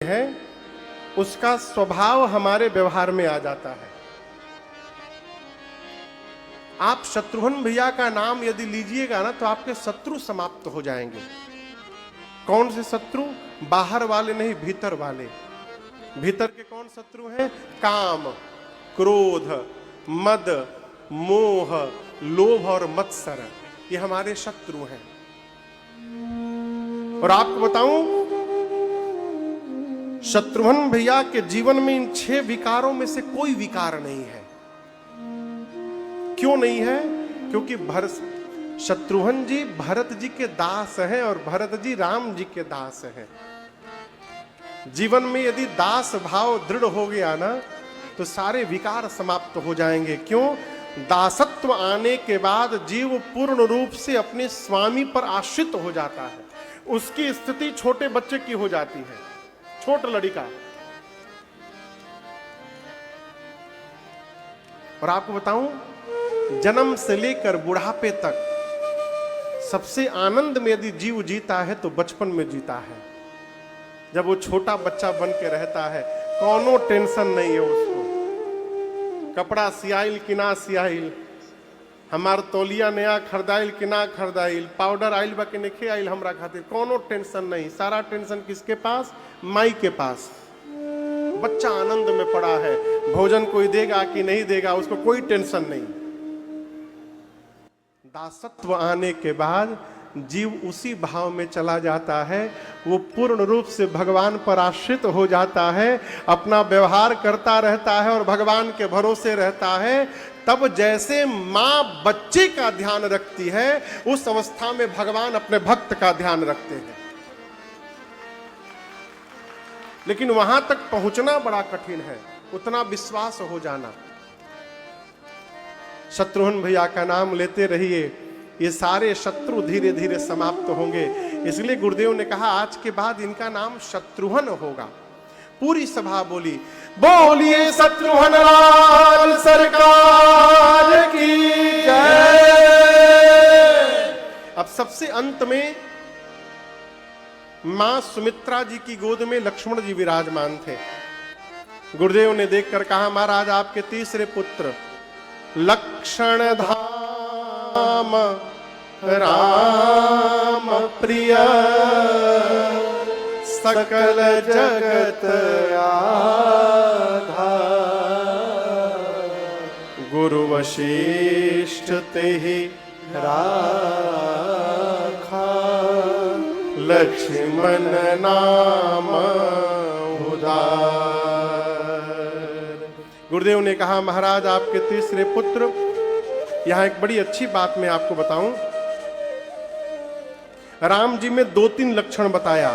है उसका स्वभाव हमारे व्यवहार में आ जाता है। आप शत्रुघ्न भैया का नाम यदि लीजिएगा ना तो आपके शत्रु समाप्त हो जाएंगे। कौन से शत्रु? बाहर वाले नहीं, भीतर वाले। भीतर के कौन शत्रु हैं? काम, क्रोध, मद, मोह, लोभ और मत्सर, ये हमारे शत्रु हैं। और आपको बताऊं, शत्रुघ्न भैया के जीवन में इन 6 विकारों में से कोई विकार नहीं है। क्यों नहीं है? क्योंकि शत्रुघ्न जी भरत जी के दास हैं और भरत जी राम जी के दास हैं। जीवन में यदि दास भाव दृढ़ हो गया ना तो सारे विकार समाप्त हो जाएंगे। क्यों? दासत्व आने के बाद जीव पूर्ण रूप से अपने स्वामी पर आश्रित हो जाता है। उसकी स्थिति छोटे बच्चे की हो जाती है, छोट लड़का। और आपको बताऊं, जन्म से लेकर बुढ़ापे तक सबसे आनंद में यदि जीव जीता है तो बचपन में जीता है। जब वो छोटा बच्चा बन के रहता है, कोनो टेंशन नहीं है उसको। कपड़ा सियाइल कि ना सियाइल, हमार तौलिया नया खरीदाइल कि ना खरीदाइल, पाउडर आइल बा कि नहीं आइल, हमरा खातिर कोनो टेंशन नहीं। सारा टेंशन किसके पास? माई के पास। बच्चा आनंद में पड़ा है, भोजन कोई देगा कि नहीं देगा उसको कोई टेंशन नहीं। दासत्व आने के बाद जीव उसी भाव में चला जाता है, वो पूर्ण रूप से भगवान पर आश्रित हो जाता है, अपना व्यवहार करता रहता है और भगवान के भरोसे रहता है। तब जैसे माँ बच्चे का ध्यान रखती है, उस अवस्था में भगवान अपने भक्त का ध्यान रखते हैं। लेकिन वहां तक पहुंचना बड़ा कठिन है, उतना विश्वास हो जाना। शत्रुघ्न भैया का नाम लेते रहिए, ये सारे शत्रु धीरे धीरे समाप्त होंगे। इसलिए गुरुदेव ने कहा आज के बाद इनका नाम शत्रुघ्न होगा। पूरी सभा बोली, बोलिए शत्रुघ्न लाल सरकार की जय। अब सबसे अंत में मां सुमित्रा जी की गोद में लक्ष्मण जी विराजमान थे। गुरुदेव ने देखकर कहा, महाराज आपके तीसरे पुत्र लक्षण धाम राम प्रिय सकल जगत आधार, गुरु वशिष्ठ तेहि राखा, लक्ष्मण नाम उदार। गुरुदेव ने कहा, महाराज आपके तीसरे पुत्र, यहां एक बड़ी अच्छी बात मैं आपको बताऊं। राम जी में 2-3 लक्षण बताया।